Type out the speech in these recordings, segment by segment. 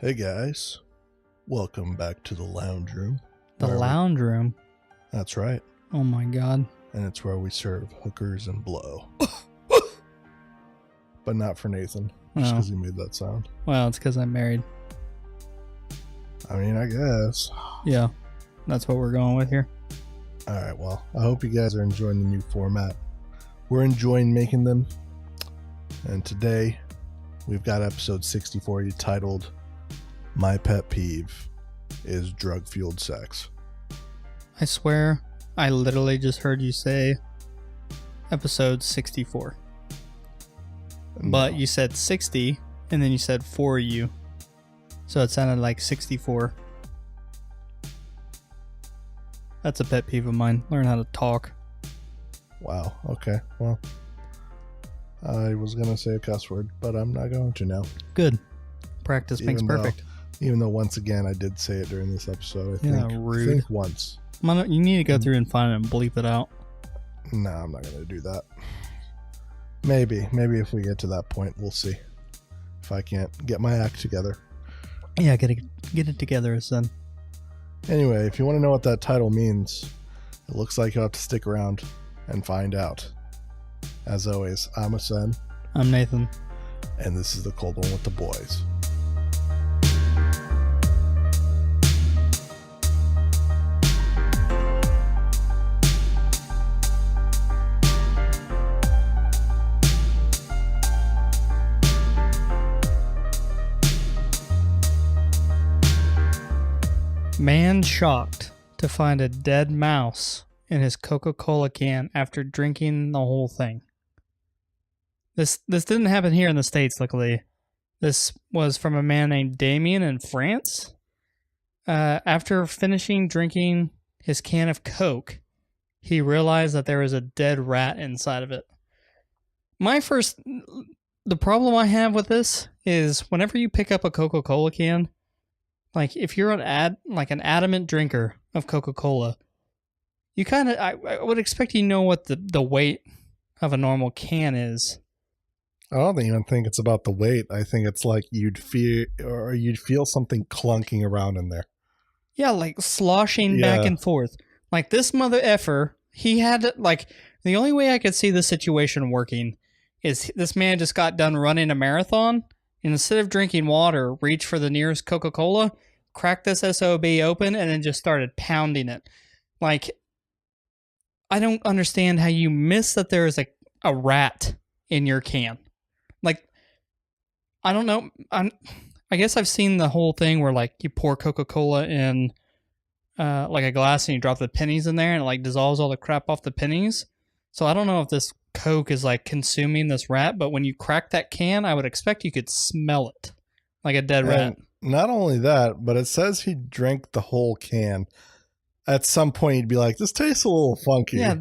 Hey guys, welcome back to the lounge room. The lounge room? That's right. Oh my god. And it's where we serve hookers and blow. But not for Nathan, just because he made that sound. Well, it's because I'm married. I mean, I guess. Yeah, that's what we're going with here. Alright, well, I hope you guys are enjoying the new format. We're enjoying making them. And today, we've got episode 64 titled, My Pet Peeve is Drug-Fueled Sex. I swear, I literally just heard you say episode 64. No. But you said 60, and then you said for you. So it sounded like 64. That's a pet peeve of mine. Learn how to talk. Wow, okay, well. I was going to say a cuss word, but I'm not going to now. Good. Practice makes perfect. Even though once again I did say it during this episode, I think. Rude. I think once. You need to go through and find it and bleep it out. No, I'm not going to do that. Maybe if we get to that point, we'll see. If I can't get my act together. Yeah, get it together, son. Anyway, if you want to know what that title means, it looks like you'll have to stick around and find out. As always, I'm Asen. I'm Nathan. And this is the Cold One with the Boys. Man shocked to find a dead mouse in his Coca-Cola can after drinking the whole thing. This didn't happen here in the States, luckily. This was from a man named Damien in France. After finishing drinking his can of Coke, he realized that there was a dead rat inside of it. The problem I have with this is whenever you pick up a Coca-Cola can, like if you're an adamant drinker of Coca-Cola, you kind of I would expect you know what the weight of a normal can is. I don't even think it's about the weight. I think it's like you'd feel something clunking around in there. Yeah, like sloshing back and forth. Like this mother effer, he had the only way I could see this situation working is this man just got done running a marathon. And instead of drinking water, reached for the nearest Coca-Cola, cracked this SOB open, and then just started pounding it. Like, I don't understand how you miss that there is a rat in your can. Like, I don't know. I guess I've seen the whole thing where, you pour Coca-Cola in, a glass and you drop the pennies in there and it, dissolves all the crap off the pennies. So I don't know if this Coke is consuming this rat, but when you crack that can, I would expect you could smell it like a dead rat. Not only that, but it says he drank the whole can. At some point, you'd be like, this tastes a little funky. Yeah,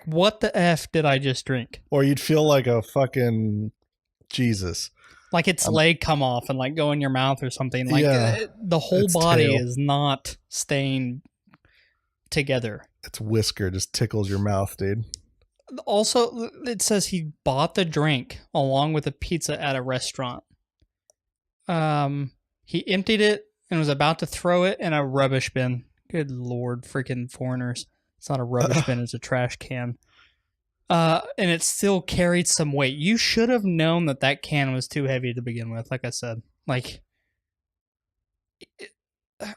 what the F did I just drink? Or you'd feel like a fucking Jesus. Like its leg come off and go in your mouth or something. The whole body tail is not staying together. Its whisker just tickles your mouth, dude. Also, it says he bought the drink along with a pizza at a restaurant. He emptied it and was about to throw it in a rubbish bin. Good Lord, freaking foreigners. It's not a rubbish bin, it's a trash can. And it still carried some weight. You should have known that can was too heavy to begin with, like I said. I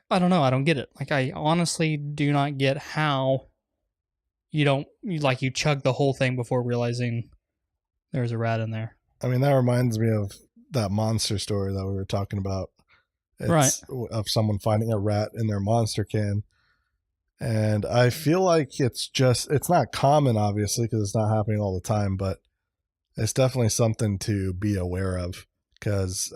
don't know. I don't get it. I honestly do not get how you chug the whole thing before realizing there's a rat in there. I mean, that reminds me of that monster story that we were talking about. Of someone finding a rat in their monster can. And I feel like it's not common, obviously, because it's not happening all the time, but it's definitely something to be aware of because,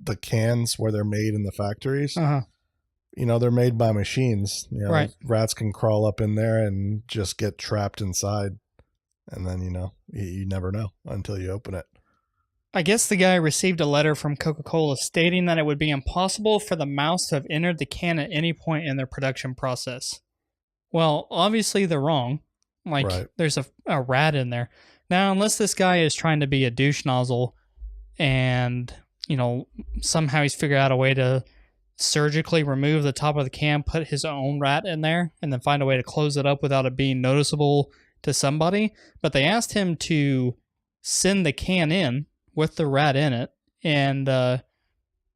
the cans where they're made in the factories, they're made by machines. Right. Rats can crawl up in there and just get trapped inside. And then, you never know until you open it. I guess the guy received a letter from Coca-Cola stating that it would be impossible for the mouse to have entered the can at any point in their production process. Well, obviously they're wrong. Right. There's a rat in there. Now, unless this guy is trying to be a douche nozzle and somehow he's figured out a way to surgically remove the top of the can, put his own rat in there, and then find a way to close it up without it being noticeable to somebody. But they asked him to send the can in with the rat in it, and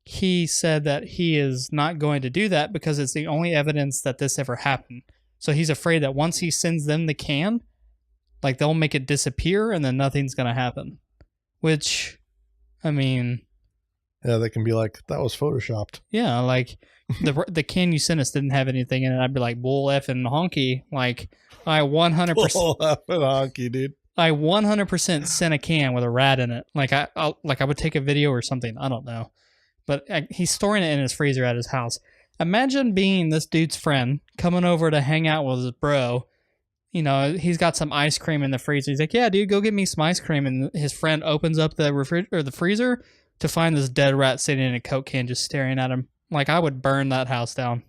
he said that he is not going to do that because it's the only evidence that this ever happened. So he's afraid that once he sends them the can, like they'll make it disappear and then nothing's going to happen. Which, I mean... Yeah, they can be like, that was photoshopped. Yeah, like the can you sent us didn't have anything in it. I'd be like, bull effing honky. Like, I 100%... Bull effing honky, dude. I 100% sent a can with a rat in it. Like I would take a video or something. I don't know. But he's storing it in his freezer at his house. Imagine being this dude's friend, coming over to hang out with his bro. He's got some ice cream in the freezer. He's like, yeah, dude, go get me some ice cream. And his friend opens up the freezer to find this dead rat sitting in a Coke can just staring at him. Like, I would burn that house down.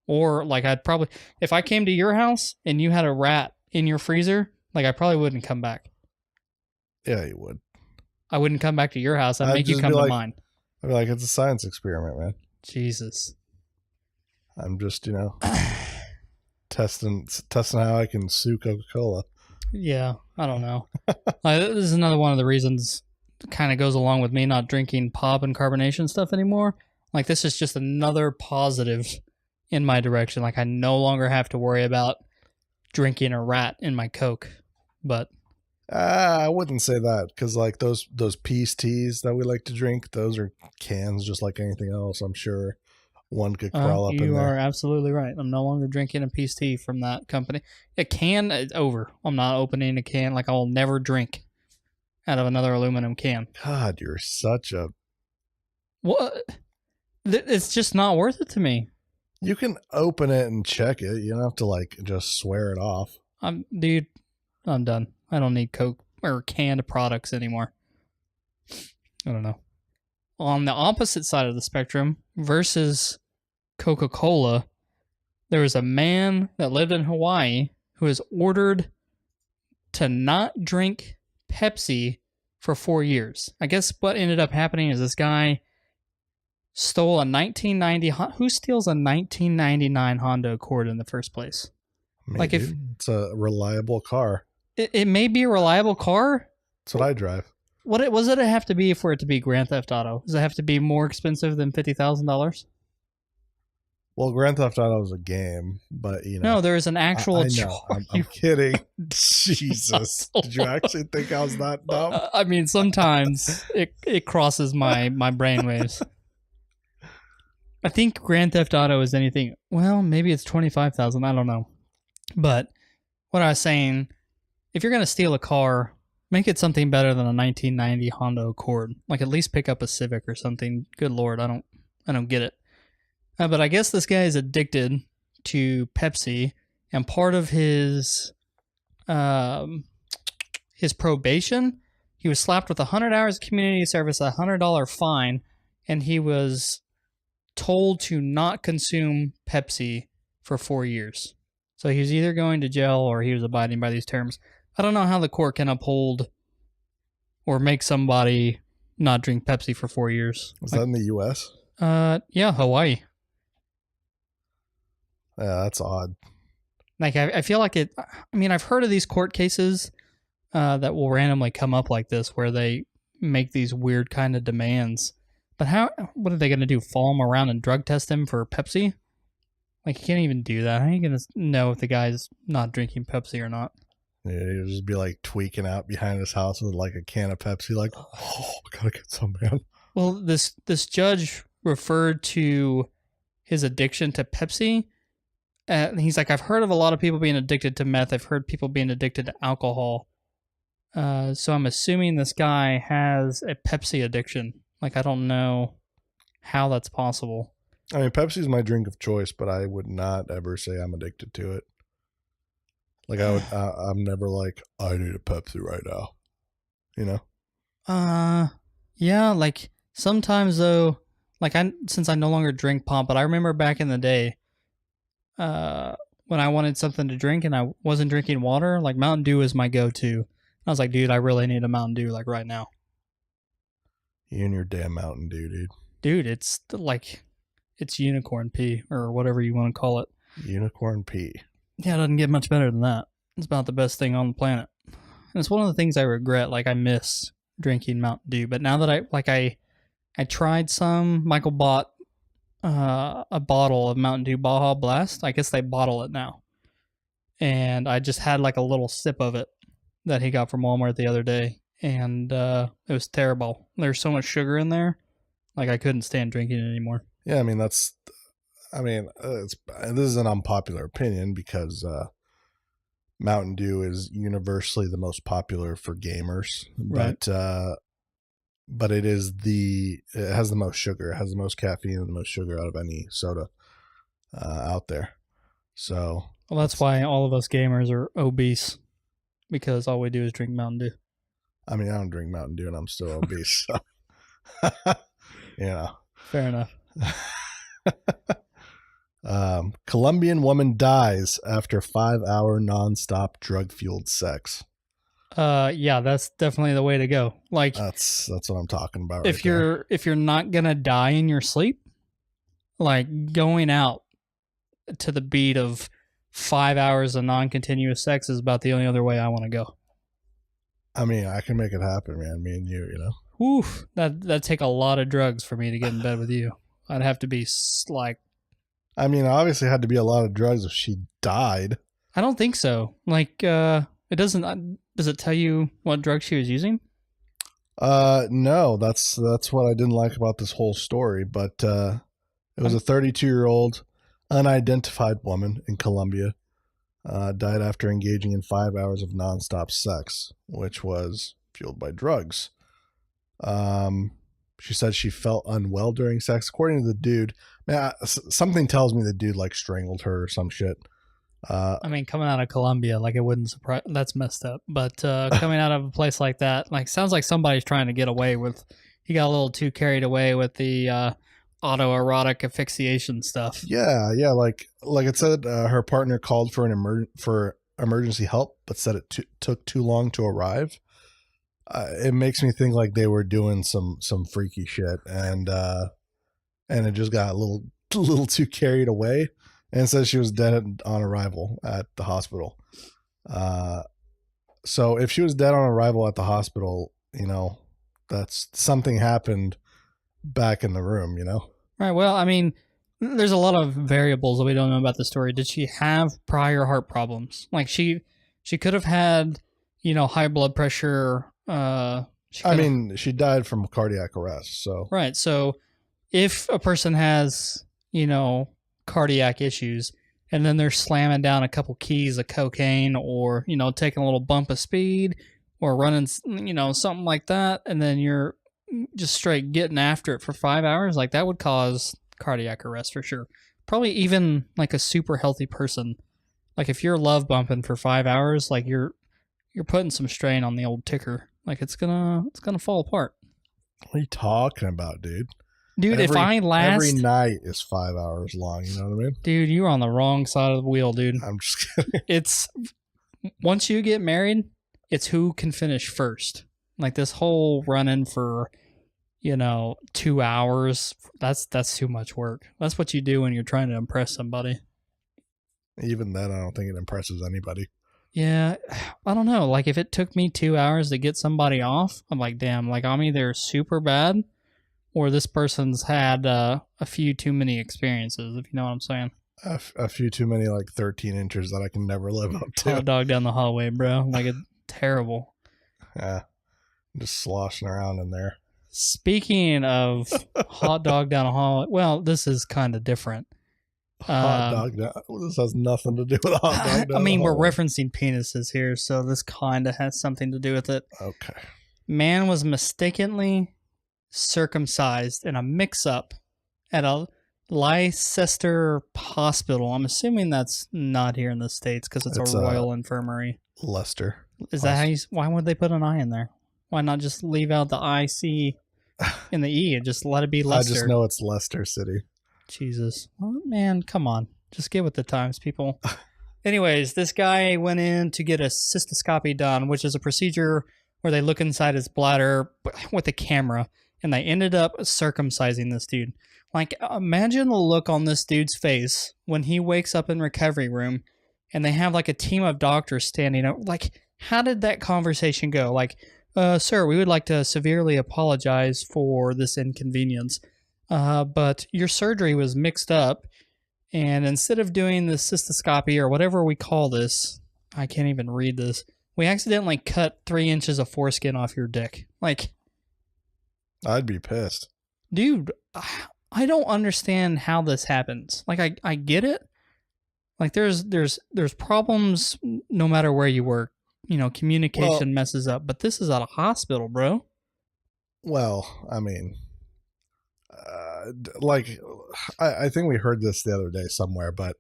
Or, like, I'd probably... If I came to your house and you had a rat in your freezer, like, I probably wouldn't come back. Yeah, you would. I wouldn't come back to your house. I'd make you come to mine. I'd be like, it's a science experiment, man. Jesus. I'm just, testing how I can sue Coca-Cola. Yeah, I don't know. This is another one of the reasons kind of goes along with me not drinking pop and carbonation stuff anymore. Like, this is just another positive in my direction. Like, I no longer have to worry about drinking a rat in my Coke. But I wouldn't say that, because like those Peace teas that we like to drink, those are cans just like anything else. I'm sure one could crawl up in there. You are absolutely right. I'm no longer drinking a Peace tea from that company. A can is over. I'm not opening a can. Like, I will never drink out of another aluminum can. God, you're such a... What? It's just not worth it to me. You can open it and check it. You don't have to, like, just swear it off. Dude, I'm done. I don't need Coke or canned products anymore. I don't know. On the opposite side of the spectrum, versus Coca-Cola, there was a man that lived in Hawaii who was ordered to not drink Pepsi for 4 years. I guess what ended up happening is this guy stole a 1990... Who steals a 1999 Honda Accord in the first place? Me, like, if it's a reliable car. It may be a reliable car. That's what I drive. What does it have to be for it to be Grand Theft Auto? Does it have to be more expensive than $50,000? Well, Grand Theft Auto is a game, but no, there is an actual. I know. I'm kidding. Jesus, did you actually think I was that dumb? I mean, sometimes it crosses my brainwaves. I think Grand Theft Auto is anything. Well, maybe it's 25,000. I don't know. But what I was saying, if you're gonna steal a car, make it something better than a 1990 Honda Accord. Like, at least pick up a Civic or something. Good Lord, I don't get it. But I guess this guy is addicted to Pepsi, and part of his probation, he was slapped with 100 hours of community service, a $100 fine, and he was told to not consume Pepsi for 4 years. So he was either going to jail or he was abiding by these terms. I don't know how the court can uphold or make somebody not drink Pepsi for 4 years. Was that in the U.S.? Yeah, Hawaii. Yeah, that's odd. Like, I feel like it... I mean, I've heard of these court cases that will randomly come up like this, where they make these weird kind of demands. But what are they going to do? Follow him around and drug test him for Pepsi? Like, you can't even do that. How are you going to know if the guy's not drinking Pepsi or not? Yeah, he'll just be like tweaking out behind his house with like a can of Pepsi, like, oh, I gotta get some, man. Well, this judge referred to his addiction to Pepsi. He's like, I've heard of a lot of people being addicted to meth. I've heard people being addicted to alcohol. So I'm assuming this guy has a Pepsi addiction. Like, I don't know how that's possible. I mean, Pepsi's my drink of choice, but I would not ever say I'm addicted to it. Like, I'm never like, I need a Pepsi right now. You know? Yeah, like, sometimes, though, like, since I no longer drink pop, but I remember back in the day, when I wanted something to drink and I wasn't drinking water, like, Mountain Dew is my go-to. I was like, dude, I really need a Mountain Dew, like, right now. You and your damn Mountain Dew, dude. Dude, it's unicorn pee or whatever you want to call it. Unicorn pee. Yeah, it doesn't get much better than that. It's about the best thing on the planet. And it's one of the things I regret. Like, I miss drinking Mountain Dew. But now that I tried some, Michael bought a bottle of Mountain Dew Baja Blast. I guess they bottle it now. And I just had like a little sip of it that he got from Walmart the other day. And it was terrible. There's so much sugar in there. Like, I couldn't stand drinking it anymore. Yeah, I mean, this is an unpopular opinion because Mountain Dew is universally the most popular for gamers. Right. But it has the most sugar. It has the most caffeine and the most sugar out of any soda out there. So, well, that's why all of us gamers are obese, because all we do is drink Mountain Dew. I mean, I don't drink Mountain Dew and I'm still obese. So. Fair enough. Colombian woman dies after 5-hour nonstop drug-fueled sex. Yeah, that's definitely the way to go. Like, that's what I'm talking about. If you're not gonna die in your sleep, like, going out to the beat of 5 hours of non-continuous sex is about the only other way I want to go. I mean, I can make it happen, man. Me and you know. Oof, that'd take a lot of drugs for me to get in bed with you. I'd have to be like. I mean, obviously, it had to be a lot of drugs if she died. I don't think so. Like, it doesn't. Does it tell you what drug she was using? No. That's what I didn't like about this whole story. But it was a 32-year-old unidentified woman in Colombia. Died after engaging in 5 hours of nonstop sex, which was fueled by drugs. She said she felt unwell during sex. According to the dude, man, something tells me the dude like strangled her or some shit. I mean, coming out of Colombia, like, it wouldn't surprise. That's messed up. But coming out of a place like that, like, sounds like somebody's trying to get away with. He got a little too carried away with the autoerotic asphyxiation stuff. Yeah. Like it said, her partner called for emergency help, but said it took too long to arrive. It makes me think like they were doing some freaky shit, and it just got a little too carried away, and said she was dead on arrival at the hospital. So if she was dead on arrival at the hospital, you know, that's something happened back in the room, you know? Right. Well, I mean, there's a lot of variables that we don't know about the story. Did she have prior heart problems? Like, she could have had, you know, high blood pressure. She died from cardiac arrest. So right. So if a person has, you know, cardiac issues, and then they're slamming down a couple keys of cocaine, or, you know, taking a little bump of speed, or running, you know, something like that, and then you're just straight getting after it for 5 hours, like, that would cause cardiac arrest for sure. Probably even like a super healthy person. Like, if you're love bumping for 5 hours, like, you're putting some strain on the old ticker. Like, it's gonna fall apart. What are you talking about, dude? Dude, if I last... Every night is 5 hours long, you know what I mean? Dude, you're on the wrong side of the wheel, dude. I'm just kidding. It's... Once you get married, it's who can finish first. Like, this whole run-in for, you know, 2 hours, that's too much work. That's what you do when you're trying to impress somebody. Even then, I don't think it impresses anybody. Yeah, I don't know. Like, if it took me 2 hours to get somebody off, I'm like, damn, like, I'm either super bad or this person's had a few too many experiences, if you know what I'm saying. A few too many, like, 13 inches that I can never live up to. Hot dog down the hallway, bro. Like, it's terrible. Yeah, just sloshing around in there. Speaking of hot dog down the hallway, well, this is kind of different. Hot dog down. This has nothing to do with hot dog down. I mean, we're referencing penises here, so this kind of has something to do with it. Okay. Man was mistakenly circumcised in a mix-up at a Leicester hospital. I'm assuming that's not here in the States because it's a royal infirmary. Leicester. Is that how you... Why would they put an I in there? Why not just leave out the IC in the E and just let it be Leicester? I just know it's Leicester City. Jesus. Oh, man, come on. Just get with the times, people. Anyways, this guy went in to get a cystoscopy done, which is a procedure where they look inside his bladder with a camera. and they ended up circumcising this dude. Like, imagine the look on this dude's face when he wakes up in recovery room and they have like a team of doctors standing up. Like, how did that conversation go? Like, sir, we would like to severely apologize for this inconvenience. But your surgery was mixed up, and instead of doing the cystoscopy or whatever we call this, I can't even read this, we accidentally cut 3 inches of foreskin off your dick. Like, I'd be pissed. Dude, I don't understand how this happens. Like, I get it. Like, there's problems no matter where you work. You know, communication messes up, but this is at a hospital, bro. Well, I mean, like, I think we heard this the other day somewhere, but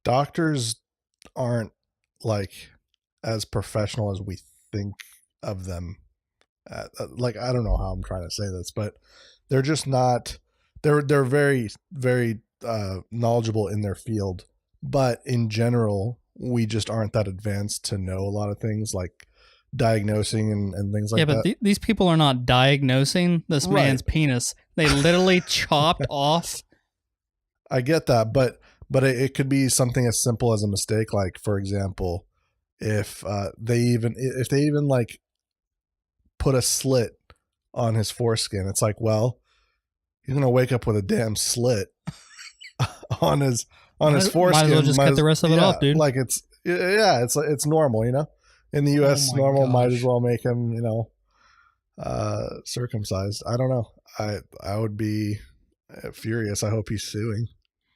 doctors aren't like as professional as we think of them. Like, I don't know how I'm trying to say this, but they're just not. They're very, very knowledgeable in their field, but in general, we just aren't that advanced to know a lot of things like diagnosing and things like that. Yeah, but these people are not diagnosing this man's penis. They literally chopped off. I get that, but it could be something as simple as a mistake. Like, for example, if they even like put a slit on his foreskin, it's like, well, he's gonna wake up with a damn slit on his foreskin. Might as well just cut the rest of it off, dude. Like, it's normal, you know. In the U.S., normal gosh. Might as well make him, you know, circumcised. I don't know. I would be furious. I hope he's suing.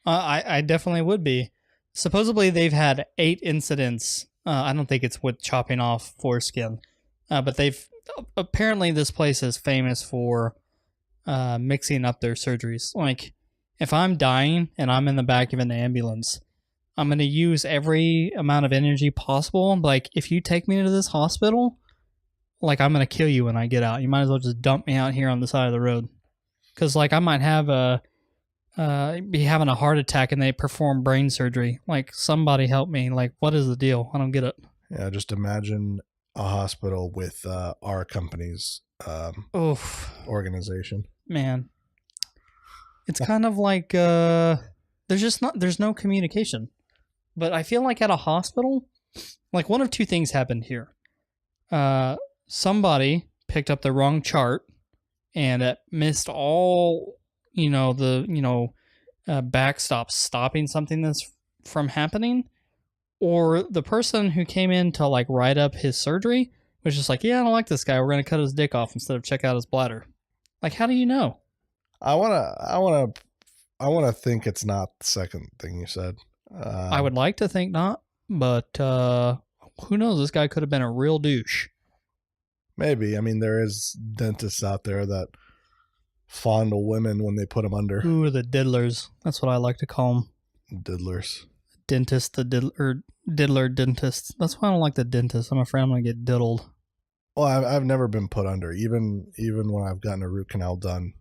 I definitely would be. Supposedly, they've had 8 incidents. I don't think it's with chopping off foreskin, but apparently this place is famous for mixing up their surgeries. Like, if I'm dying and I'm in the back of an ambulance, I'm going to use every amount of energy possible. Like, if you take me to this hospital, like, I'm going to kill you when I get out. You might as well just dump me out here on the side of the road. Because, like, I might have be having a heart attack and they perform brain surgery. Like, somebody help me. Like, what is the deal? I don't get it. Yeah, just imagine a hospital with our company's organization. Man. It's kind of like there's no communication. But I feel like at a hospital, like, one of two things happened here. Somebody picked up the wrong chart and it missed all, backstops stopping something that's from happening. Or the person who came in to, like, write up his surgery was just like, yeah, I don't like this guy. We're going to cut his dick off instead of check out his bladder. Like, how do you know? I want to think it's not the second thing you said. I would like to think not, but who knows? This guy could have been a real douche. Maybe. I mean, there is dentists out there that fondle women when they put them under. Ooh, the diddlers. That's what I like to call them. Diddlers. Dentist, diddler dentist. That's why I don't like the dentist. I'm afraid I'm going to get diddled. Well, I've never been put under. Even when I've gotten a root canal done,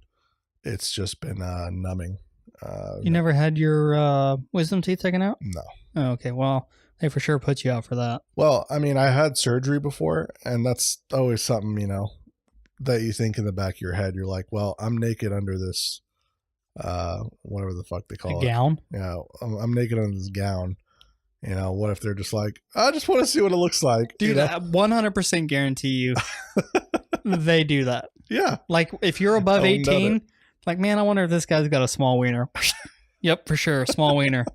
it's just been numbing. You never had your wisdom teeth taken out? No. Oh, okay, well, they for sure put you out for that. Well, I mean, I had surgery before, and that's always something, that you think in the back of your head. You're like, well, I'm naked under this, whatever the fuck they call it. A gown? Yeah, I'm naked under this gown. What if they're just like, I just want to see what it looks like. Dude, I 100% guarantee you they do that. Yeah. Like, if you're above 18... Like, man, I wonder if this guy's got a small wiener. Yep, for sure, small wiener.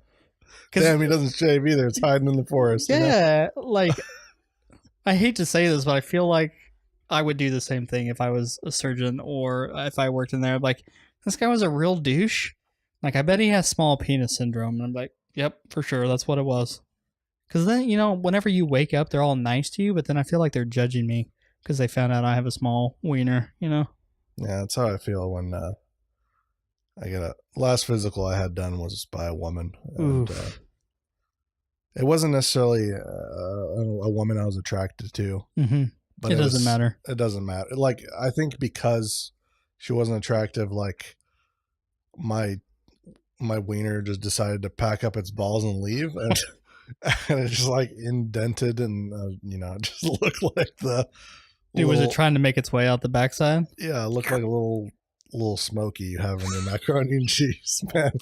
Damn, he doesn't shave either. It's hiding in the forest. Yeah, like, I hate to say this, but I feel like I would do the same thing if I was a surgeon or if I worked in there. Like, this guy was a real douche. Like, I bet he has small penis syndrome. And I'm like, yep, for sure, that's what it was. Because then, whenever you wake up, they're all nice to you, but then I feel like they're judging me because they found out I have a small wiener, Yeah, that's how I feel when... I got last physical I had done was by a woman. And, it wasn't necessarily a woman I was attracted to. Mm-hmm. But it doesn't matter. It doesn't matter. Like, I think because she wasn't attractive, like, my wiener just decided to pack up its balls and leave, and and it just, like, indented and it just looked like Dude, was it trying to make its way out the backside? Yeah, it looked like a little smoky you have in your macaroni and cheese, man.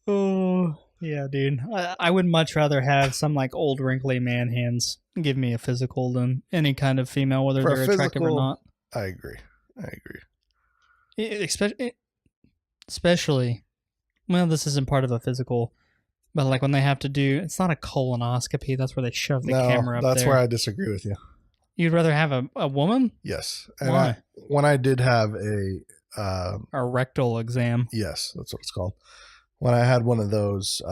Oh, yeah, dude. I would much rather have some like old wrinkly man hands give me a physical than any kind of female, whether they're attractive or not. I agree. Especially, well, this isn't part of a physical, but like when they have to do, it's not a colonoscopy. That's where they shove the camera up there. That's where I disagree with you. You'd rather have a woman? Yes. And why? When I did have a rectal exam. Yes, that's what it's called. When I had one of those,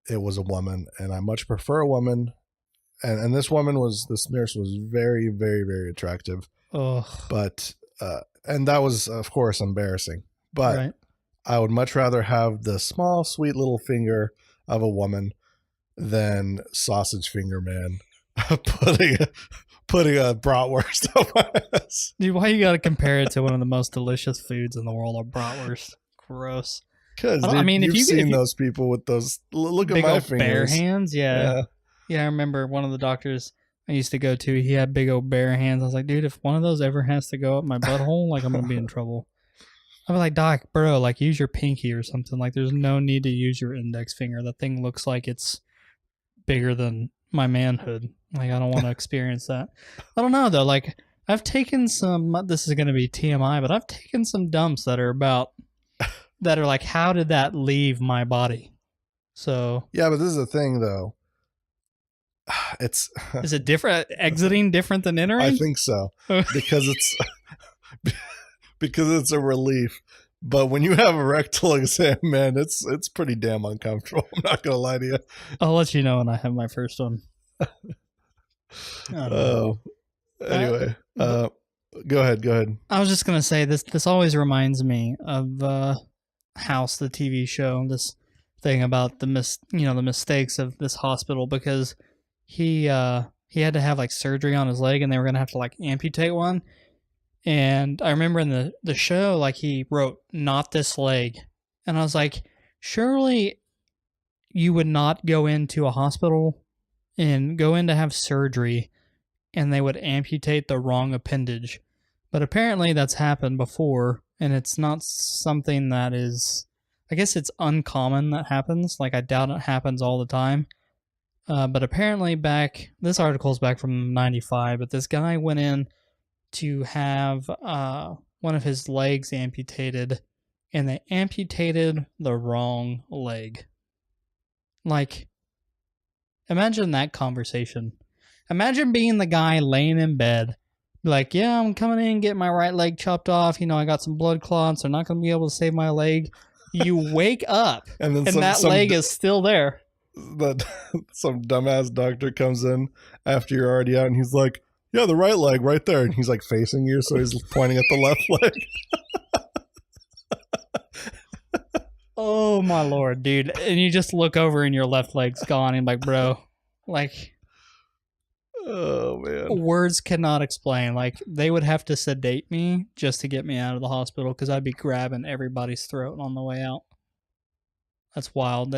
it was a woman, and I much prefer a woman. And this nurse was very, very, very attractive. Oh. But, and that was, of course, embarrassing. But right. I would much rather have the small, sweet little finger of a woman than sausage finger man putting a bratwurst on my ass. Dude, why you got to compare it to one of the most delicious foods in the world, a bratwurst? Gross. Because I mean, you've seen those people with those. Look at my fingers. Bare hands. Yeah. I remember one of the doctors I used to go to. He had big old bare hands. I was like, dude, if one of those ever has to go up my butthole, like I'm gonna be in trouble. I'd be like, Doc, bro, like use your pinky or something. Like, there's no need to use your index finger. That thing looks like it's bigger than my manhood. Like, I don't want to experience that. I don't know though. Like, I've taken some. This is gonna be TMI, but I've taken some dumps that are like, how did that leave my body? So yeah, but this is the thing though. Is it different? Exiting different than entering? I think so, because it's a relief. But when you have a rectal exam, man, it's pretty damn uncomfortable. I'm not gonna lie to you. I'll let you know when I have my first one. Oh, anyway, go ahead. I was just gonna say this always reminds me of House, the TV show. This thing about the mistakes of this hospital, because he had to have like surgery on his leg, and they were gonna have to like amputate one. And I remember in the show, like, he wrote "not this leg," and I was like, surely you would not go into a hospital and go in to have surgery, and they would amputate the wrong appendage. But apparently that's happened before, and it's not something that is, I guess it's uncommon that happens. Like, I doubt it happens all the time. But apparently this article's back from 95, but this guy went in to have one of his legs amputated, and they amputated the wrong leg. Like, imagine that conversation. Imagine being the guy laying in bed, like, yeah, I'm coming in, getting my right leg chopped off. I got some blood clots. They're not going to be able to save my leg. You wake up, and that leg is still there. But some dumbass doctor comes in after you're already out, and he's like, yeah, the right leg right there. And he's like facing you, so he's pointing at the left leg. Oh, my Lord, dude. And you just look over and your left leg's gone. And like, bro, like, oh, man. Words cannot explain. Like, they would have to sedate me just to get me out of the hospital, because I'd be grabbing everybody's throat on the way out. That's wild.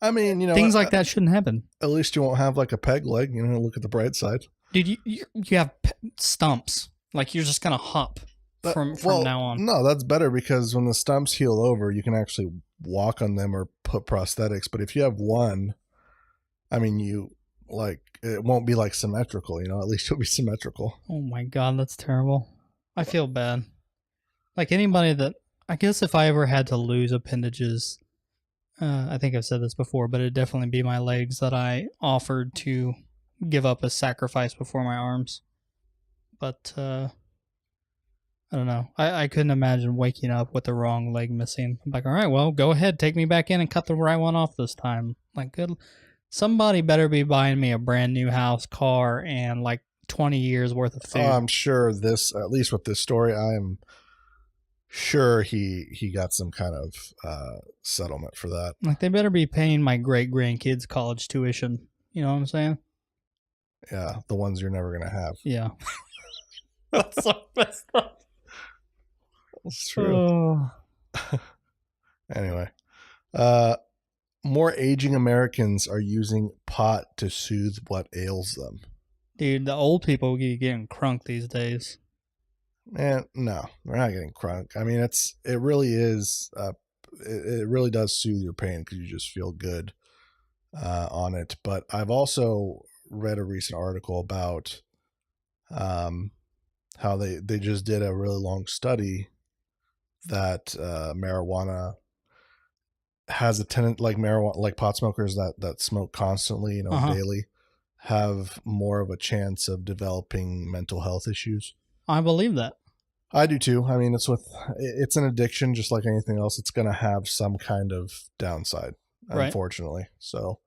I mean, things like that shouldn't happen. At least you won't have like a peg leg. Look at the bright side. Dude, you have stumps. Like, you're just gonna hop from now on. No, that's better, because when the stumps heal over, you can actually walk on them or put prosthetics. But if you have one, I mean, it won't be like symmetrical. At least it'll be symmetrical. Oh my God, that's terrible. I feel bad. Like, anybody that, I guess if I ever had to lose appendages. I think I've said this before, but it'd definitely be my legs that I offered to give up as sacrifice before my arms. But I don't know. I couldn't imagine waking up with the wrong leg missing. I'm like, all right, well, go ahead, take me back in and cut the right one off this time. Like, good. Somebody better be buying me a brand new house, car, and like 20 years worth of food. I'm sure at least with this story, I'm sure he got some kind of settlement for that. Like, they better be paying my great grandkids college tuition. You know what I'm saying? Yeah, the ones you're never gonna have. Yeah, that's so messed up. That's true. Oh. Anyway, more aging Americans are using pot to soothe what ails them. Dude, the old people get getting crunk these days. Man, no, they're not getting crunk. I mean, it really is. It really does soothe your pain because you just feel good on it. But I've also read a recent article about how they just did a really long study that marijuana has a tenant, like marijuana, like pot smokers that smoke constantly, daily, have more of a chance of developing mental health issues. I believe that. I do too. I mean, it's an addiction, just like anything else. It's going to have some kind of downside, unfortunately. Right. So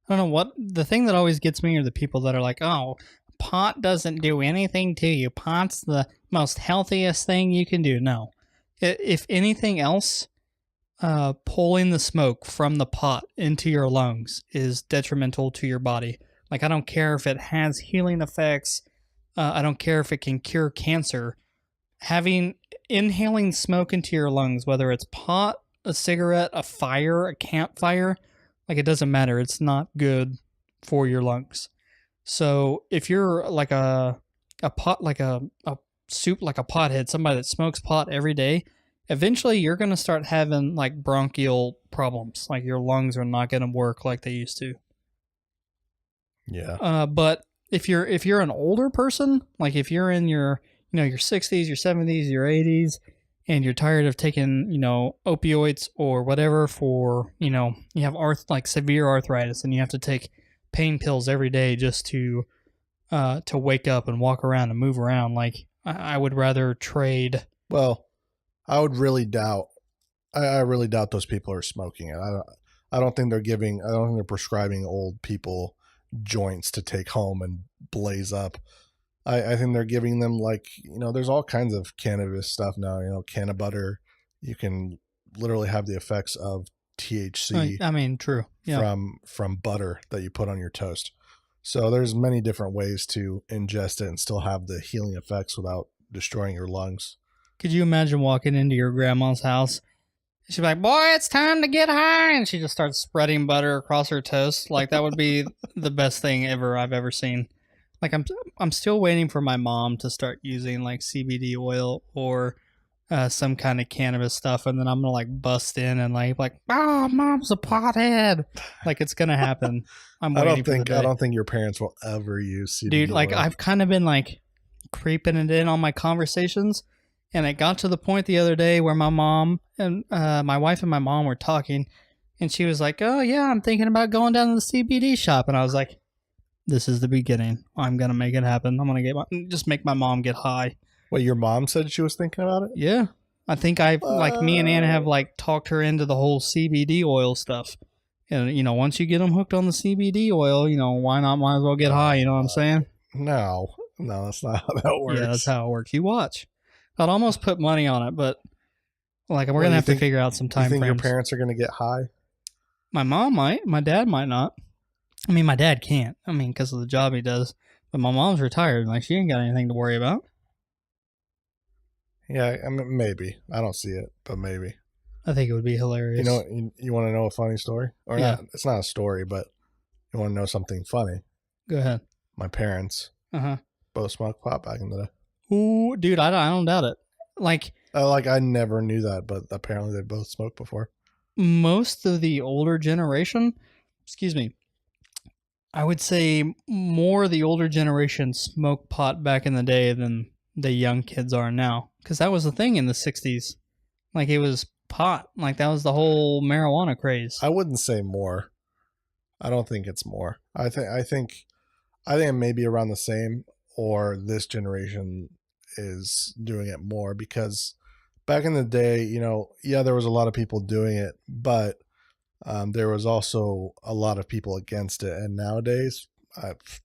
I don't know what the thing that always gets me are the people that are like, "Oh, pot doesn't do anything to you. Pot's the most healthiest thing you can do." No, if anything else, pulling the smoke from the pot into your lungs is detrimental to your body. Like, I don't care if it has healing effects. I don't care if it can cure cancer. Inhaling smoke into your lungs, whether it's pot, a cigarette, a fire, a campfire, like, it doesn't matter. It's not good for your lungs. So if you're like a pothead, somebody that smokes pot every day, eventually you're going to start having like bronchial problems. Like, your lungs are not going to work like they used to. Yeah. But if you're an older person, like if you're in your your 60s, your 70s, your 80s, and you're tired of taking, opioids or whatever for, you have severe arthritis and you have to take pain pills every day just to wake up and walk around and move around. Like, I would rather trade. Well, I would really doubt. I really doubt those people are smoking it. I don't think they're prescribing old people joints to take home and blaze up. I think they're giving them, like, there's all kinds of cannabis stuff now, canna butter. You can literally have the effects of THC. I mean, true. Yeah. From butter that you put on your toast. So there's many different ways to ingest it and still have the healing effects without destroying your lungs. Could you imagine walking into your grandma's house? She'd be like, "Boy, it's time to get high," and she just starts spreading butter across her toast. Like, that would be the best thing I've ever seen. Like, I'm still waiting for my mom to start using like CBD oil or some kind of cannabis stuff, and then I'm gonna like bust in and like, "Oh, mom's a pothead." Like, it's gonna happen. I don't think your parents will ever use CBD Dude, like, oil. I've kind of been like creeping it in on my conversations, and it got to the point the other day where my mom and my wife and my mom were talking, and she was like, "Oh yeah, I'm thinking about going down to the CBD shop," and I was like, "This is the beginning. I'm gonna make it happen. I'm gonna just make my mom get high." Wait, your mom said she was thinking about it? Yeah, I think me and Anna have like talked her into the whole CBD oil stuff. And once you get them hooked on the CBD oil, why not? Might as well get high. You know what I'm saying? No, that's not how that works. Yeah, that's how it works. You watch. I'd almost put money on it, but like, we're gonna have to figure out some time. You think frames. your parents are gonna get high? My mom might. My dad might not. I mean, my dad can't. I mean, because of the job he does. But my mom's retired. Like, she ain't got anything to worry about. Yeah, I mean, maybe. I don't see it, but maybe. I think it would be hilarious. You want to know a funny story? Or yeah. Not? It's not a story, but you want to know something funny? Go ahead. My parents both smoked pot back in the day. Ooh, dude, I don't doubt it. Like, I never knew that, but apparently they both smoked before. Most of the older generation, I would say more of the older generation smoked pot back in the day than the young kids are now. Because that was the thing in the 60s. Like, it was pot. Like, that was the whole marijuana craze. I wouldn't say more. I don't think it's more. I think it may be around the same, or this generation is doing it more, because back in the day, there was a lot of people doing it, but there was also a lot of people against it. And nowadays,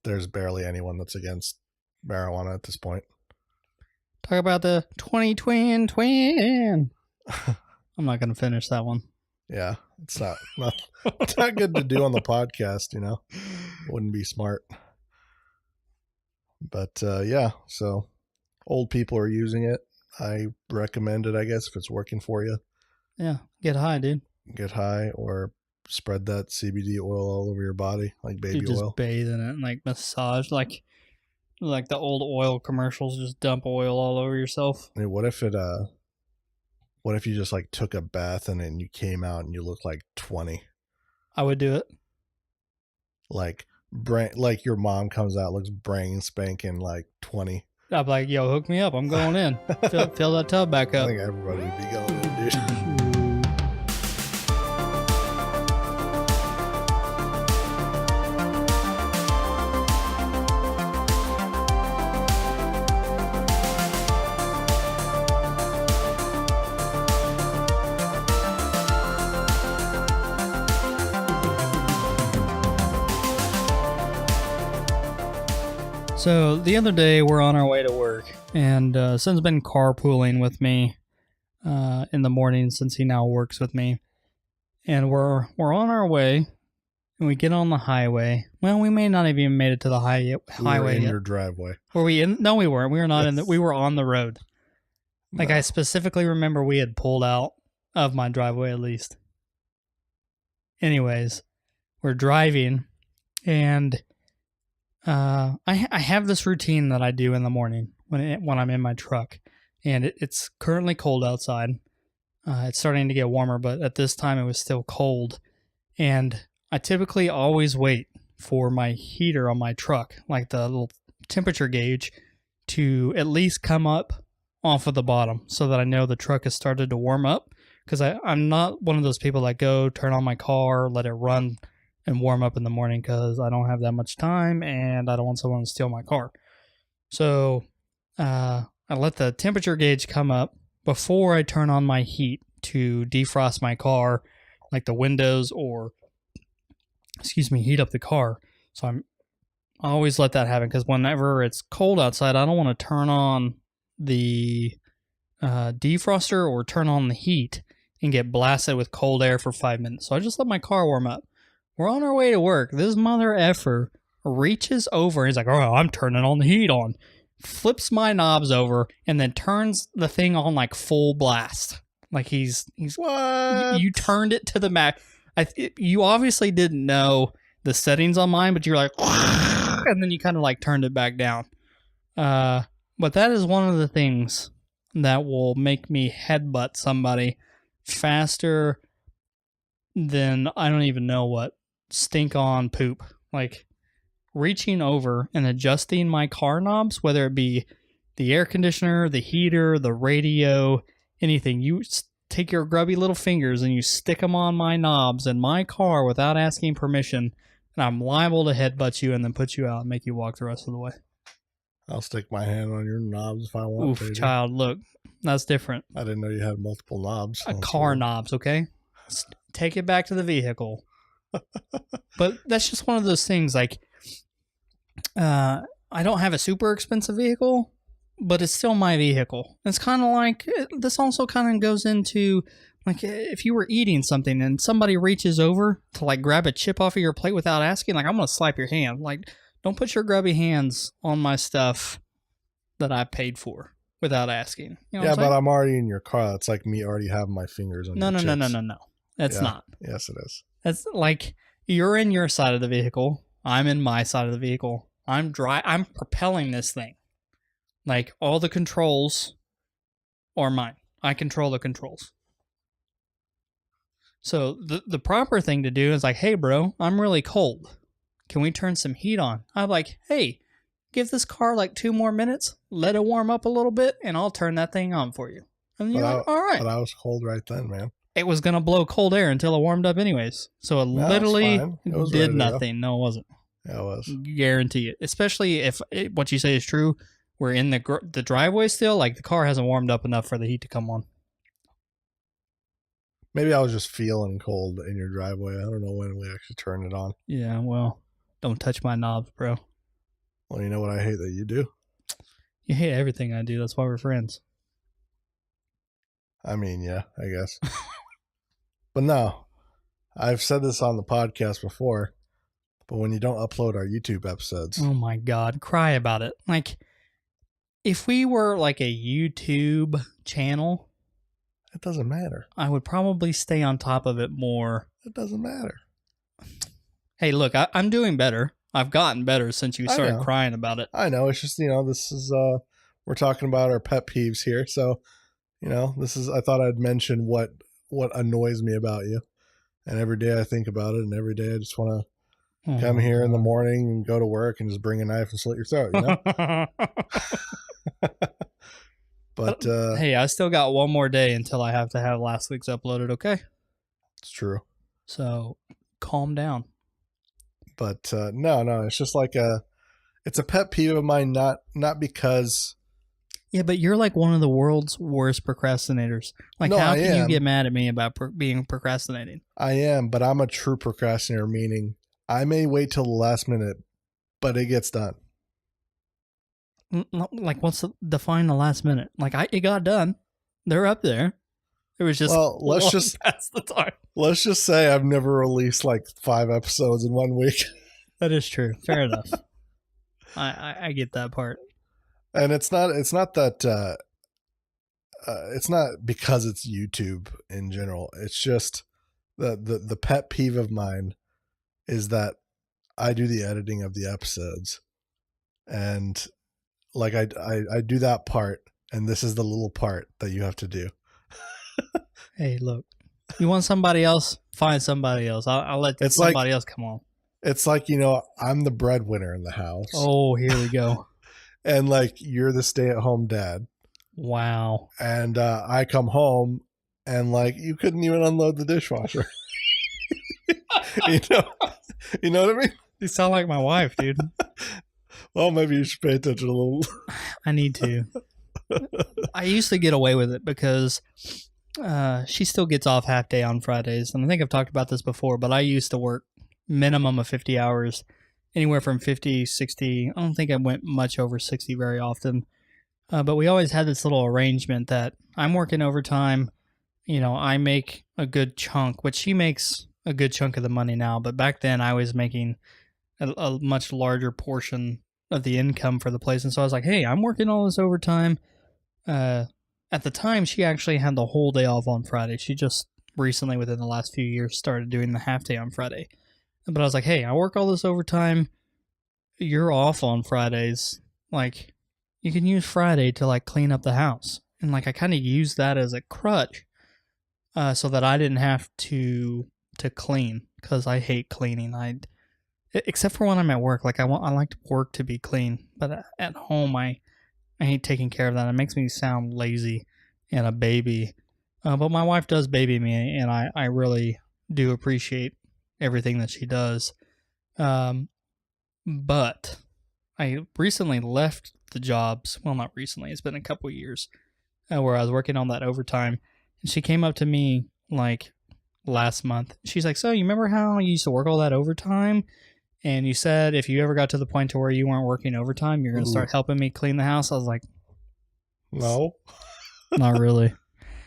there's barely anyone that's against marijuana at this point. Talk about the 20 twin. I'm not going to finish that one. Yeah, it's not good to do on the podcast, Wouldn't be smart. But yeah, so old people are using it. I recommend it, I guess, if it's working for you. Yeah, get high, dude. Get high, or spread that CBD oil all over your body, like baby you just oil. bathe in it and like massage, like the old oil commercials, just dump oil all over yourself. I mean, what if you just like took a bath and then you came out and you looked like 20? I would do it. Like your mom comes out, looks brain spanking like 20. I'd be like, yo, hook me up. I'm going in. Fill that tub back up. I think everybody would be going in, dude. So the other day, we're on our way to work, and Sin's been carpooling with me in the morning since he now works with me, and we're on our way, and we get on the highway. Well, we may not have even made it to the highway in yet. Your driveway. Were we in? No, we weren't. We were not in. We were on the road. Like I specifically remember, we had pulled out of my driveway at least. Anyways, we're driving, and I have this routine that I do in the morning when I'm in my truck, and it's currently cold outside. It's starting to get warmer, but at this time it was still cold, and I typically always wait for my heater on my truck, like the little temperature gauge, to at least come up off of the bottom so that I know the truck has started to warm up, because I'm not one of those people that go turn on my car, let it run and warm up in the morning, because I don't have that much time and I don't want someone to steal my car. So I let the temperature gauge come up before I turn on my heat to defrost my car, like the windows, or heat up the car. So I always let that happen, because whenever it's cold outside, I don't want to turn on the defroster or turn on the heat and get blasted with cold air for 5 minutes. So I just let my car warm up. We're on our way to work. This mother effer reaches over. He's like, oh, I'm turning on the heat on. Flips my knobs over and then turns the thing on like full blast. Like he's what? You turned it to the max. You obviously didn't know the settings on mine, but you're like, and then you kind of like turned it back down. But that is one of the things that will make me headbutt somebody faster than I don't even know what. Stink on poop. Like reaching over and adjusting my car knobs, whether it be the air conditioner, the heater, the radio, anything. You take your grubby little fingers and you stick them on my knobs in my car without asking permission, and I'm liable to headbutt you and then put you out and make you walk the rest of the way. I'll stick my hand on your knobs if I want to. Oof, child, look, that's different. I didn't know you had multiple knobs. Car knobs, okay? Take it back to the vehicle. But that's just one of those things, like, I don't have a super expensive vehicle, but it's still my vehicle. It's kind of like, this also kind of goes into, like, if you were eating something and somebody reaches over to, like, grab a chip off of your plate without asking, like, I'm going to slap your hand. Like, don't put your grubby hands on my stuff that I paid for without asking. You know but I'm already in your car. It's like me already having my fingers on your chips. No. That's not. Yes, it is. That's like, you're in your side of the vehicle. I'm in my side of the vehicle. I'm propelling this thing. Like, all the controls are mine. I control the controls. So the proper thing to do is like, hey, bro, I'm really cold. Can we turn some heat on? I'm like, hey, give this car like 2 more minutes. Let it warm up a little bit, and I'll turn that thing on for you. And you're like, all right. But I was cold right then, man. It was going to blow cold air until it warmed up anyways. So it literally did nothing. No, it wasn't. Yeah, it was. Guarantee it. Especially if what you say is true. We're in the driveway still. Like, the car hasn't warmed up enough for the heat to come on. Maybe I was just feeling cold in your driveway. I don't know when we actually turned it on. Yeah, well, don't touch my knobs, bro. Well, you know what I hate that you do? You hate everything I do. That's why we're friends. I mean, yeah, I guess. But no, I've said this on the podcast before, but when you don't upload our YouTube episodes. Oh my God, cry about it. Like, if we were like a YouTube channel, It doesn't matter. I would probably stay on top of it more. It doesn't matter. Hey, look, I'm doing better. I've gotten better since you started crying about it. I know. It's just, this is, we're talking about our pet peeves here. So, I thought I'd mention what annoys me about you. And every day I think about it, and every day I just want to come here in the morning and go to work and just bring a knife and slit your throat, But hey, I still got one more day until I have to have last week's uploaded, okay? It's true. So calm down. But no, it's just like it's a pet peeve of mine, not because. Yeah, but you're like one of the world's worst procrastinators. Like, no, how can you get mad at me about being procrastinating? I am, but I'm a true procrastinator, meaning I may wait till the last minute, but it gets done. Like, define the last minute? Like, it got done. They're up there. It was just past the time. Let's just say I've never released like 5 episodes in 1 week. That is true. Fair enough. I get that part. And it's not that it's not because it's YouTube in general. It's just the pet peeve of mine is that I do the editing of the episodes, and like I do that part, and this is the little part that you have to do. Hey, look, you want somebody else? Find somebody else. I'll let somebody else come on. It's like, I'm the breadwinner in the house. Oh, here we go. And like, you're the stay-at-home dad. Wow. And I come home and like, you couldn't even unload the dishwasher. You know what I mean? You sound like my wife, dude. Well, maybe you should pay attention a little. I need to. I used to get away with it because she still gets off half day on Fridays. And I think I've talked about this before, but I used to work minimum of 50 hours, anywhere from 50, 60. I don't think I went much over 60 very often. But we always had this little arrangement that I'm working overtime. I make a good chunk, which she makes a good chunk of the money now. But back then I was making a much larger portion of the income for the place. And so I was like, hey, I'm working all this overtime. At the time, she actually had the whole day off on Friday. She just recently, within the last few years, started doing the half day on Friday. But I was like, hey, I work all this overtime. You're off on Fridays. Like, you can use Friday to, like, clean up the house. And, like, I kind of used that as a crutch so that I didn't have to clean, because I hate cleaning. Except for when I'm at work. Like, I like work to be clean. But at home, I hate taking care of that. It makes me sound lazy and a baby. But my wife does baby me, and I really do appreciate everything that she does. But I recently left the jobs. Well, not recently. It's been a couple years where I was working on that overtime. And she came up to me like last month. She's like, so you remember how you used to work all that overtime? And you said if you ever got to the point to where you weren't working overtime, you're going to start helping me clean the house. I was like, no, not really.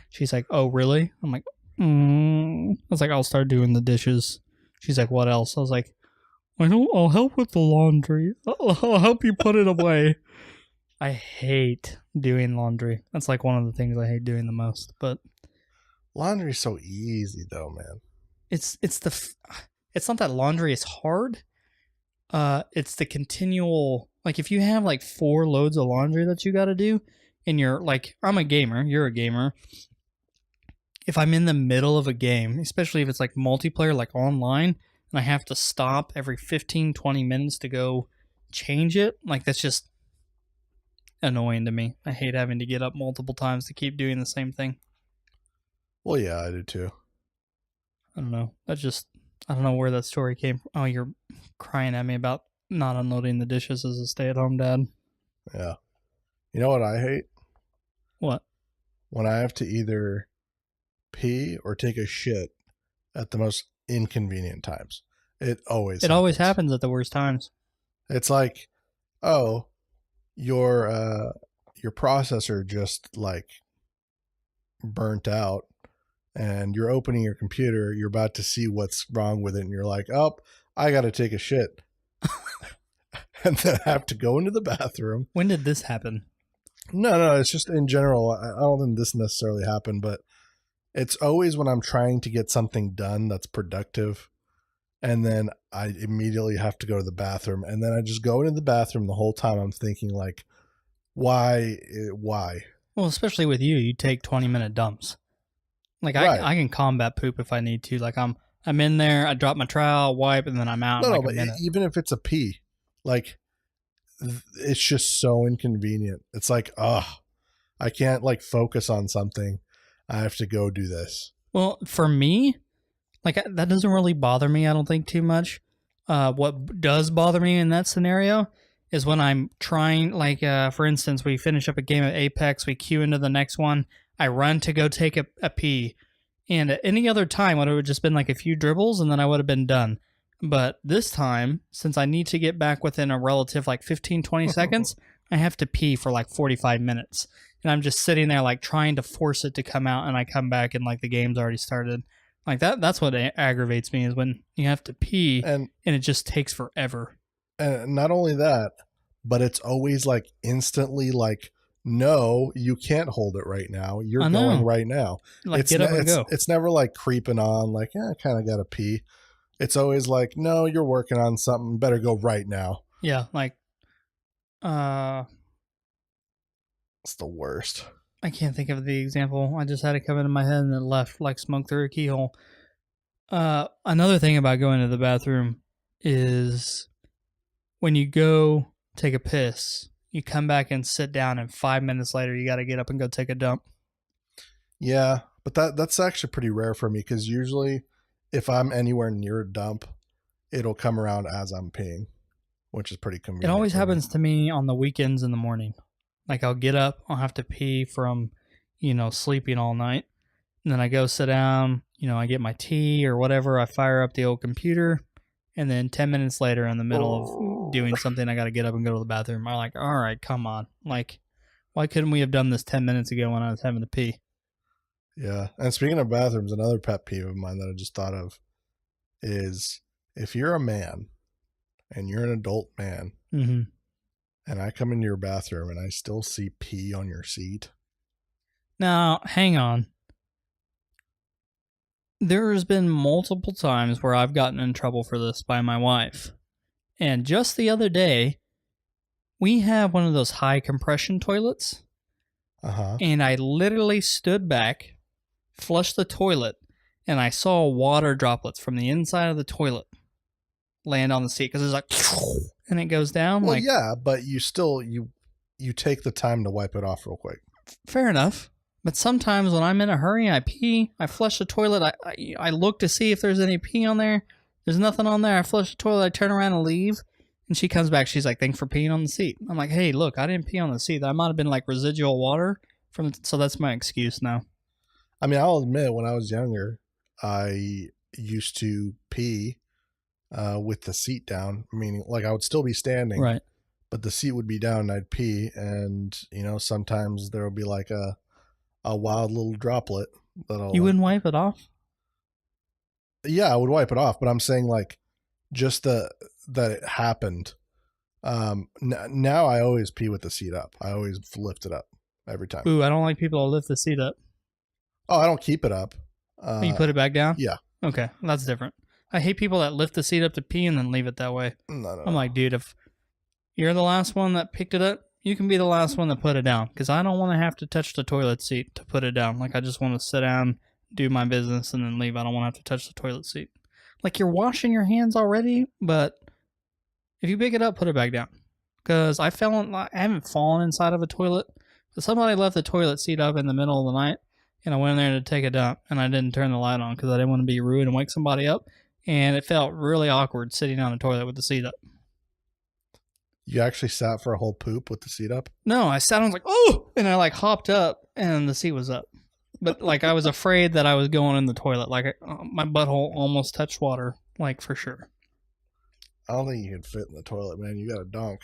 She's like, oh, really? I'm like, I was like, I'll start doing the dishes. She's like, what else? I was like, I'll help with the laundry. I'll help you put it away. I hate doing laundry. That's like one of the things I hate doing the most. But laundry's so easy though, man. It's not that laundry is hard. It's the continual, like, if you have like 4 loads of laundry that you got to do, and you're like, I'm a gamer, you're a gamer. If I'm in the middle of a game, especially if it's like multiplayer, like online, and I have to stop every 15, 20 minutes to go change it, like, that's just annoying to me. I hate having to get up multiple times to keep doing the same thing. Well, yeah, I do too. I don't know. I don't know where that story came from. Oh, you're crying at me about not unloading the dishes as a stay-at-home dad. Yeah. You know what I hate? What? When I have to either pee or take a shit at the most inconvenient times. It always happens at the worst times. It's like, oh, your processor just like burnt out, and you're opening your computer, you're about to see what's wrong with it, and you're like, oh, I got to take a shit. And then I have to go into the bathroom. When did this happen? No, it's just in general. I don't think this necessarily happened, but It's always when I'm trying to get something done that's productive, and then I immediately have to go to the bathroom, and then I just go into the bathroom the whole time. I'm thinking like, why? Well, especially with you take 20-minute dumps. Like Right. I can combat poop if I need to. Like I'm in there, I drop my trowel, wipe, and then I'm out in like a minute. Even if it's a pee, like it's just so inconvenient. It's like, I can't like focus on something. I have to go do this. Well, for me, like that doesn't really bother me, I don't think, too much. What does bother me in that scenario is when I'm trying, like, for instance, we finish up a game of Apex, we queue into the next one, I run to go take a pee, and at any other time, it would have just been like a few dribbles, and then I would have been done. But this time, since I need to get back within a relative, like 15, 20 seconds, I have to pee for like 45 minutes. And I'm just sitting there, like, trying to force it to come out, and I come back, and, like, the game's already started. Like, that's what aggravates me, is when you have to pee, and it just takes forever. And not only that, but it's always, like, instantly, like, no, you can't hold it right now. You're going right now. Like, get up and go. It's never, like, creeping on, like, I kind of got to pee. It's always like, no, you're working on something. Better go right now. Yeah, like, it's the worst. I can't think of the example. I just had it come into my head and it left like smoke through a keyhole. Another thing about going to the bathroom is when you go take a piss, you come back and sit down, and 5 minutes later, you got to get up and go take a dump. Yeah, but that's actually pretty rare for me, because usually if I'm anywhere near a dump, it'll come around as I'm peeing, which is pretty convenient. It always happens to me on the weekends in the morning. Like, I'll get up, I'll have to pee from, sleeping all night. And then I go sit down, I get my tea or whatever, I fire up the old computer, and then 10 minutes later, in the middle of doing something, I got to get up and go to the bathroom. I'm like, all right, come on. Like, why couldn't we have done this 10 minutes ago when I was having to pee? Yeah. And speaking of bathrooms, another pet peeve of mine that I just thought of is if you're a man and you're an adult man, and I come into your bathroom and I still see pee on your seat. Now, hang on. There has been multiple times where I've gotten in trouble for this by my wife. And just the other day, we have one of those high compression toilets. And I literally stood back, flushed the toilet, and I saw water droplets from the inside of the toilet land on the seat, because it's like, and it goes down. Well, yeah, but you still, you take the time to wipe it off real quick. Fair enough. But sometimes when I'm in a hurry, I pee, I flush the toilet, I look to see if there's any pee on there. There's nothing on there. I flush the toilet, I turn around and leave, and she comes back, she's like, thanks for peeing on the seat. I'm like, hey, look, I didn't pee on the seat. That might have been like residual water so that's my excuse now. I mean, I'll admit, when I was younger, I used to pee with the seat down, meaning like I would still be standing, right? But the seat would be down and I'd pee, and sometimes there would be like a wild little droplet that you wouldn't wipe it off. Yeah, I would wipe it off, but I'm saying like just that it happened. Now I always pee with the seat up. I always lift it up every time. Ooh, I don't like people to lift the seat up. Oh, I don't keep it up. You put it back down? Yeah. Okay, that's different. I hate people that lift the seat up to pee and then leave it that way. No. I'm like, dude, if you're the last one that picked it up, you can be the last one that put it down, because I don't want to have to touch the toilet seat to put it down. Like, I just want to sit down, do my business, and then leave. I don't want to have to touch the toilet seat. Like, you're washing your hands already, but if you pick it up, put it back down. Because I haven't fallen inside of a toilet, but somebody left the toilet seat up in the middle of the night, and I went in there to take a dump, and I didn't turn the light on because I didn't want to be rude and wake somebody up, and it felt really awkward sitting on the toilet with the seat up. You actually sat for a whole poop with the seat up? No, I sat on, like, oh, and I like hopped up, and the seat was up. But like, I was afraid that I was going in the toilet. Like, my butthole almost touched water, like, for sure. I don't think you can fit in the toilet, man. You got a donk.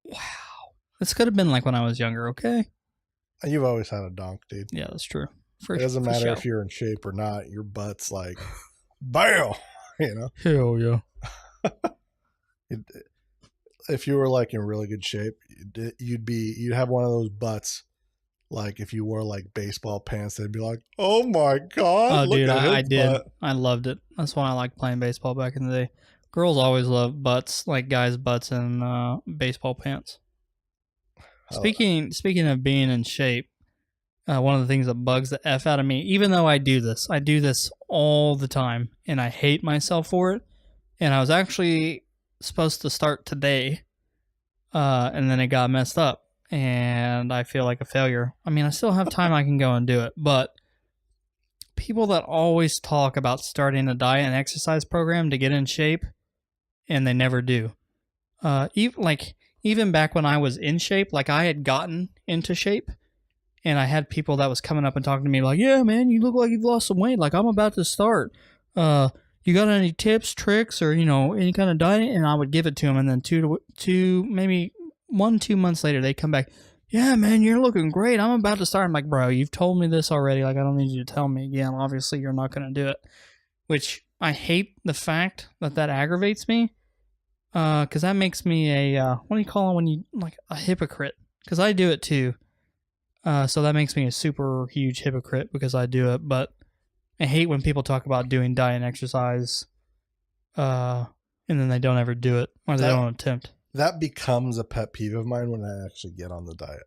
Wow. This could have been like when I was younger, okay? You've always had a donk, dude. Yeah, that's true. It doesn't matter if you're in shape or not. Your butt's like, bam! Hell yeah. If you were like in really good shape, you'd have one of those butts Like if you wore like baseball pants, they'd be like, "Oh my god, Oh, look dude, at I his did. butt." I loved it. That's why I liked playing baseball back in the day. Girls always love butts, like guys' butts in baseball pants. Oh, Speaking of being in shape, one of the things that bugs the f out of me, even though I do this all the time, and I hate myself for it. And I was actually supposed to start today, and then it got messed up, and I feel like a failure. I mean, I still have time; I can go and do it, but people that always talk about starting a diet and exercise program to get in shape, and they never do. Even back when I was in shape, like I had gotten into shape, and I had people that was coming up and talking to me like, "Yeah, man, you look like you've lost some weight. Like I'm about to start. You got any tips, tricks, or any kind of diet?" And I would give it to them, and then maybe 1-2 months later, they come back. "Yeah, man, you're looking great. I'm about to start." I'm like, "Bro, you've told me this already. Like I don't need you to tell me again. Obviously, you're not going to do it." Which I hate the fact that aggravates me, because that makes me a what do you call it when you like a hypocrite? Because I do it too. So that makes me a super huge hypocrite because I do it. But I hate when people talk about doing diet and exercise, and then they don't ever do it or they don't attempt. That becomes a pet peeve of mine when I actually get on the diet.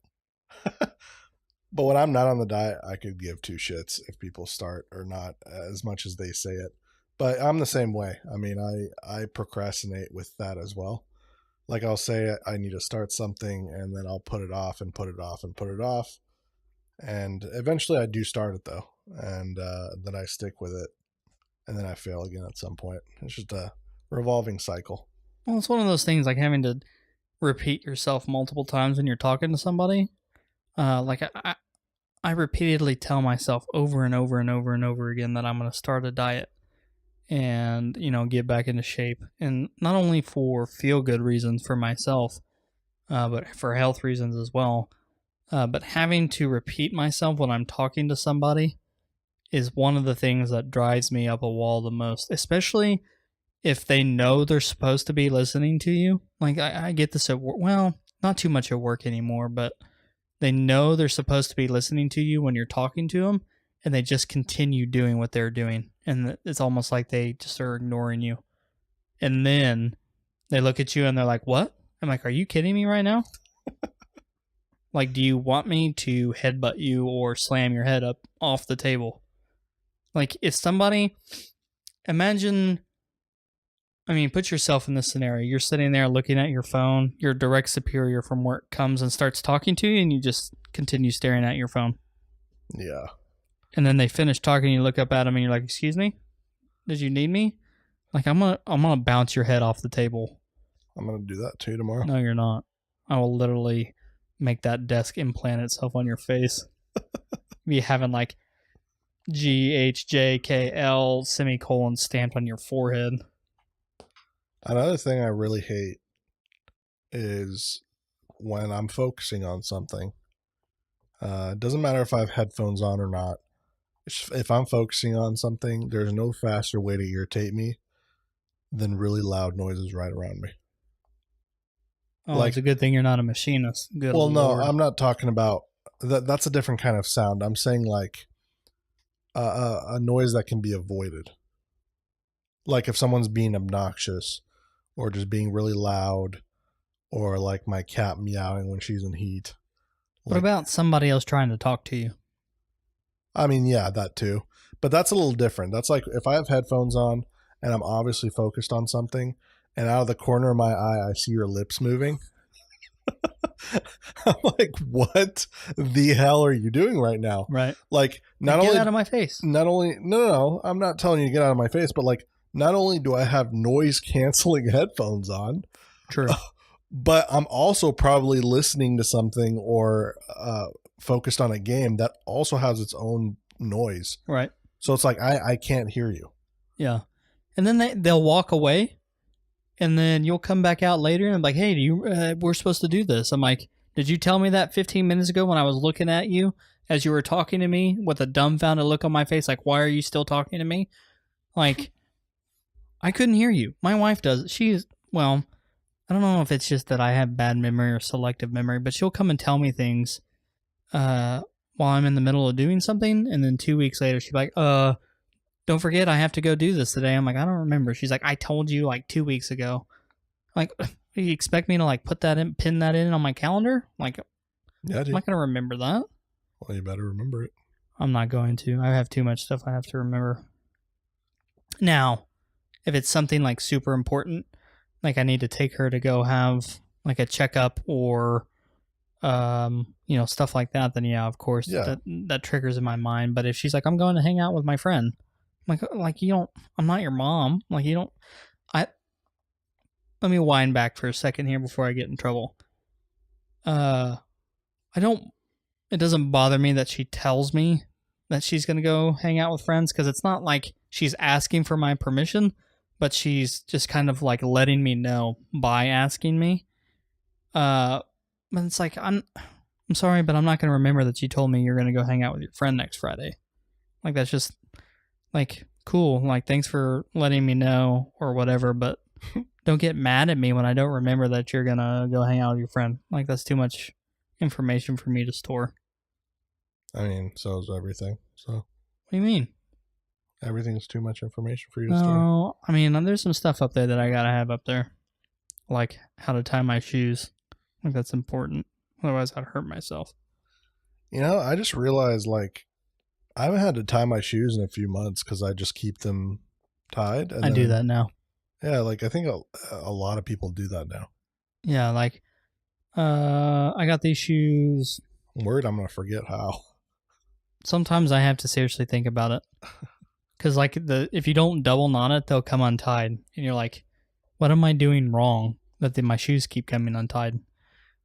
But when I'm not on the diet, I could give two shits if people start or not, as much as they say it. But I'm the same way. I mean, I procrastinate with that as well. Like I'll say I need to start something, and then I'll put it off and put it off and put it off. And eventually I do start it though. And then I stick with it. And then I fail again at some point. It's just a revolving cycle. Well, it's one of those things like having to repeat yourself multiple times when you're talking to somebody. I repeatedly tell myself over and over and over and over again that I'm going to start a diet and, get back into shape. And not only for feel good reasons for myself, but for health reasons as well. But having to repeat myself when I'm talking to somebody is one of the things that drives me up a wall the most, especially if they know they're supposed to be listening to you. Like, I get this at work. Well, not too much at work anymore, but they know they're supposed to be listening to you when you're talking to them, and they just continue doing what they're doing. And it's almost like they just are ignoring you. And then they look at you and they're like, "What?" I'm like, "Are you kidding me right now? Like, do you want me to headbutt you or slam your head up off the table?" Like, if somebody, imagine, put yourself in this scenario. You're sitting there looking at your phone. Your direct superior from work comes and starts talking to you, and you just continue staring at your phone. Yeah. And then they finish talking, you look up at them, and you're like, "Excuse me? Did you need me?" Like, I'm gonna bounce your head off the table. I'm gonna do that too tomorrow. No, you're not. I will literally make that desk implant itself on your face. Be having like GHJKL semicolon stamped on your forehead. Another thing I really hate is when I'm focusing on something. It doesn't matter if I have headphones on or not. If I'm focusing on something, there's no faster way to irritate me than really loud noises right around me. Oh, it's a good thing you're not a machinist. Good well, Lord. No, I'm not talking about that. That's a different kind of sound. I'm saying like a noise that can be avoided. Like if someone's being obnoxious or just being really loud, or like my cat meowing when she's in heat. What about somebody else trying to talk to you? I mean, yeah, that too. But that's a little different. That's like if I have headphones on and I'm obviously focused on something, and out of the corner of my eye, I see your lips moving. I'm like, what the hell are you doing right now? Right. Like, get out of my face. No, I'm not telling you to get out of my face, but like, not only do I have noise canceling headphones on, true, but I'm also probably listening to something or focused on a game that also has its own noise. Right. So it's like, I can't hear you. Yeah. And then they'll walk away, and then you'll come back out later and be like, "Hey, we're supposed to do this." I'm like, "Did you tell me that 15 minutes ago when I was looking at you as you were talking to me with a dumbfounded look on my face? Like, why are you still talking to me?" Like, I couldn't hear you. My wife does. Well, I don't know if it's just that I have bad memory or selective memory, but she'll come and tell me things while I'm in the middle of doing something, and then 2 weeks later she's like, don't forget I have to go do this today. I'm like, I don't remember. She's like, I told you like 2 weeks ago. Like, you expect me to like pin that in on my calendar? Like, yeah, I'm not gonna remember that. Well, you better remember it. I'm not going to. I have too much stuff I have to remember. Now, if it's something like super important, like I need to take her to go have like a checkup or stuff like that, then yeah, of course, that triggers in my mind. But if she's like, I'm going to hang out with my friend, I'm like you don't, I'm not your mom. Like you don't, let me wind back for a second here before I get in trouble. It doesn't bother me that she tells me that she's going to go hang out with friends, because it's not like she's asking for my permission, but she's just kind of like letting me know by asking me. But it's like, I'm sorry, but I'm not going to remember that you told me you're going to go hang out with your friend next Friday. Like, that's just like, cool. Like, thanks for letting me know or whatever, but don't get mad at me when I don't remember that you're going to go hang out with your friend. Like, that's too much information for me to store. I mean, so is everything. So. What do you mean? Everything's too much information for you to store. No, I mean, there's some stuff up there that I gotta have up there, like how to tie my shoes. Like that's important. Otherwise, I'd hurt myself. You know, I just realized like I haven't had to tie my shoes in a few months because I just keep them tied. And I do that now. Yeah, like I think a lot of people do that now. Yeah, like I got these shoes. Word, I'm gonna forget how. Sometimes I have to seriously think about it. Because like if you don't double knot it, they'll come untied. And you're like, what am I doing wrong that my shoes keep coming untied?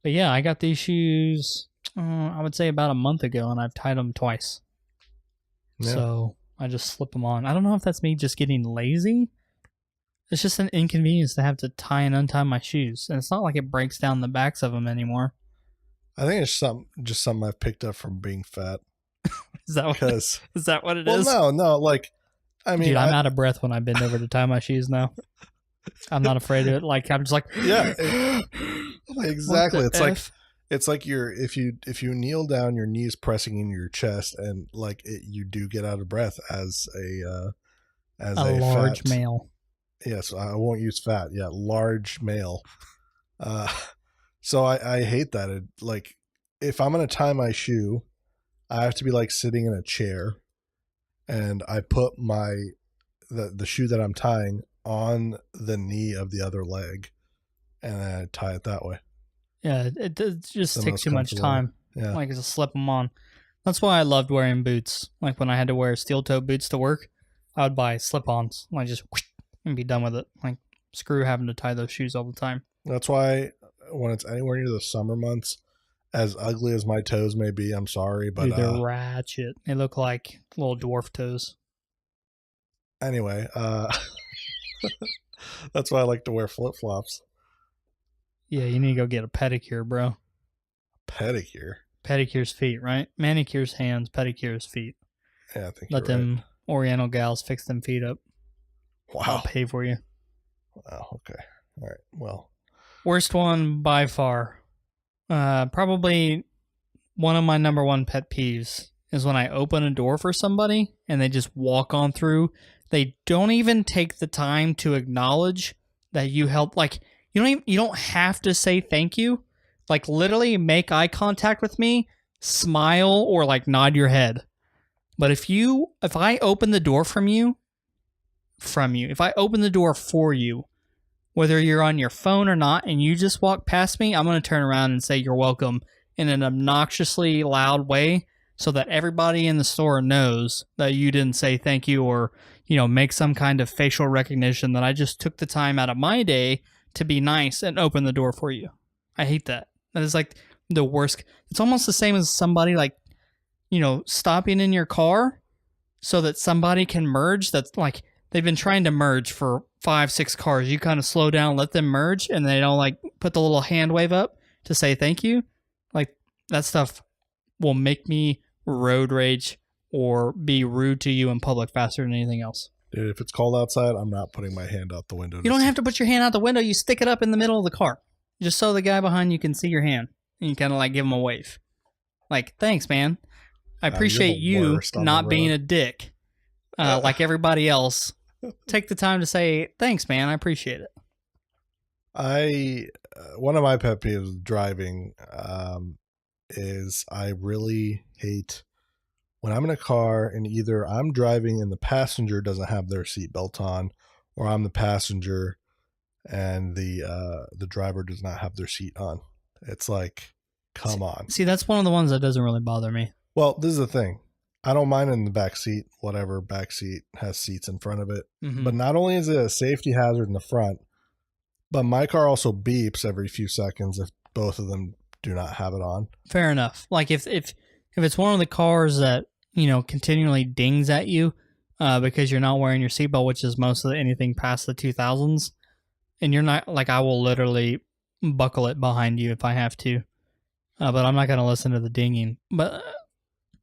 But yeah, I got these shoes, I would say about a month ago, and I've tied them twice. Yeah. So I just slip them on. I don't know if that's me just getting lazy. It's just an inconvenience to have to tie and untie my shoes. And it's not like it breaks down the backs of them anymore. I think it's just something I've picked up from being fat. Is that what it is? Well, no, like, I mean, dude, I'm out of breath when I bend over to tie my shoes now. I'm not afraid of it. Like, I'm just like, yeah, exactly. It's like if you kneel down, your knees pressing into your chest, and like you do get out of breath as a large fat male. Yes, I won't use fat. Yeah, large male. So I hate that. It, like, if I'm gonna tie my shoe, I have to be like sitting in a chair, and I put the shoe that I'm tying on the knee of the other leg, and then I tie it that way. Yeah, it just takes too much time. Yeah, like just slip them on. That's why I loved wearing boots. Like when I had to wear steel toe boots to work, I would buy slip-ons. Like just and be done with it. Like screw having to tie those shoes all the time. That's why when it's anywhere near the summer months, as ugly as my toes may be, I'm sorry, but dude, they're ratchet. They look like little dwarf toes. Anyway, that's why I like to wear flip-flops. Yeah, you need to go get a pedicure, bro. Pedicure? Pedicure's feet, right? Manicure's hands, pedicure's feet. Yeah, I think Let them Oriental gals fix them feet up. Wow. I'll pay for you. Wow, okay. All right, well. Worst one by far. Probably one of my number one pet peeves is when I open a door for somebody and they just walk on through. They don't even take the time to acknowledge that you helped. Like, you don't have to say thank you. Like, literally make eye contact with me, smile, or like nod your head. But if I open the door if I open the door for you, whether you're on your phone or not, and you just walk past me, I'm going to turn around and say you're welcome in an obnoxiously loud way so that everybody in the store knows that you didn't say thank you or, make some kind of facial recognition that I just took the time out of my day to be nice and open the door for you. I hate that. That is like the worst. It's almost the same as somebody like, stopping in your car so that somebody can merge. That's like, they've been trying to merge for 5-6 cars. You kind of slow down, let them merge, and they don't like put the little hand wave up to say thank you. Like that stuff will make me road rage or be rude to you in public faster than anything else. Dude, if it's cold outside, I'm not putting my hand out the window. You don't have to put your hand out the window. You stick it up in the middle of the car, just so the guy behind you can see your hand, and you kind of like give him a wave. Like, thanks, man. I appreciate you not being a dick like everybody else. Take the time to say, thanks, man. I appreciate it. One of my pet peeves with driving is I really hate when I'm in a car and either I'm driving and the passenger doesn't have their seatbelt on, or I'm the passenger and the driver does not have their seat on. It's like, come on. See, that's one of the ones that doesn't really bother me. Well, this is the thing. I don't mind in the back seat, whatever back seat has seats in front of it. Mm-hmm. But not only is it a safety hazard in the front, but my car also beeps every few seconds if both of them do not have it on. Fair enough. Like if it's one of the cars that, you know, continually dings at you because you're not wearing your seatbelt, which is most of anything past the 2000s, and you're not, like, I will literally buckle it behind you if I have to. But I'm not going to listen to the dinging. But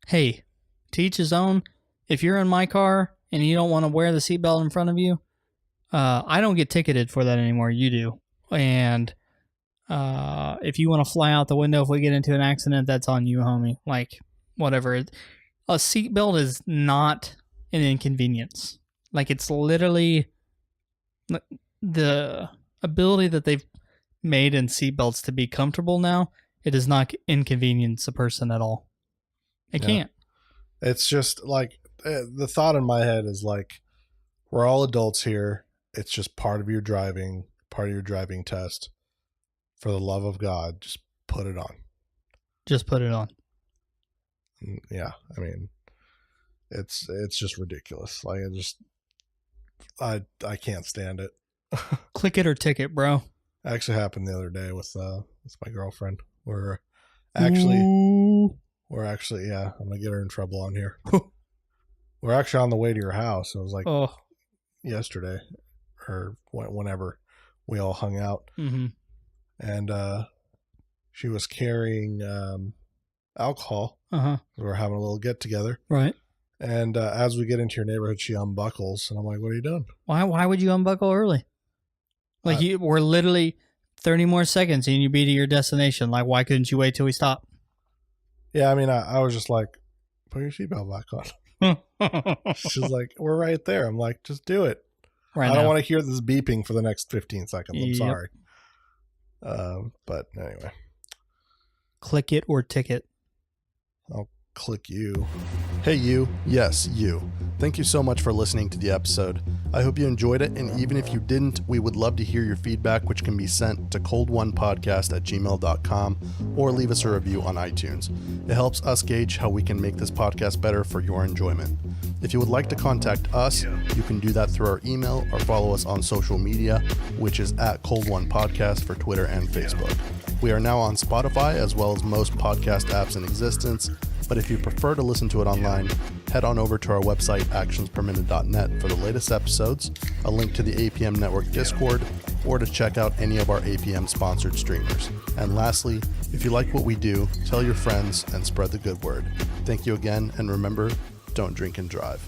hey, to each his own. If you're in my car and you don't want to wear the seatbelt in front of you, I don't get ticketed for that anymore. You do. And if you want to fly out the window if we get into an accident, that's on you, homie. Like, whatever. A seatbelt is not an inconvenience. Like, it's literally the ability that they've made in seatbelts to be comfortable now. It does not inconvenience a person at all. It can't. It's just like the thought in my head is like, we're all adults here. It's just part of your driving test. For the love of God, just put it on. Just put it on. Yeah, I mean, it's just ridiculous. Like, I can't stand it. Click it or ticket, bro. It actually happened the other day with my girlfriend. We're actually, yeah, I'm gonna get her in trouble on here. We're actually on the way to your house. It was like yesterday or whenever we all hung out. Mm-hmm. And she was carrying alcohol. Uh-huh. We were having a little get together. Right. And as we get into your neighborhood, she unbuckles, and I'm like, "What are you doing? Why would you unbuckle early? Like, we're literally 30 more seconds and you'd be to your destination. Like, why couldn't you wait till we stop?" Yeah, I mean, I was just like, "Put your seatbelt back on." She's like, "We're right there." I'm like, "Just do it." I don't want to hear this beeping for the next 15 seconds. I'm sorry. But anyway. Click it or ticket. I'll click you. Hey, you. Yes, you. Thank you so much for listening to the episode. I hope you enjoyed it, and even if you didn't, we would love to hear your feedback, which can be sent to coldonepodcast@gmail.com or leave us a review on iTunes. It helps us gauge how we can make this podcast better for your enjoyment. If you would like to contact us, you can do that through our email or follow us on social media, which is @Cold1Podcast for Twitter and Facebook. We are now on Spotify as well as most podcast apps in existence, but if you prefer to listen to it online, head on over to our website, actionsperminute.net, for the latest episodes, a link to the APM Network Discord, or to check out any of our APM sponsored streamers. And lastly, if you like what we do, tell your friends and spread the good word. Thank you again, and remember, don't drink and drive.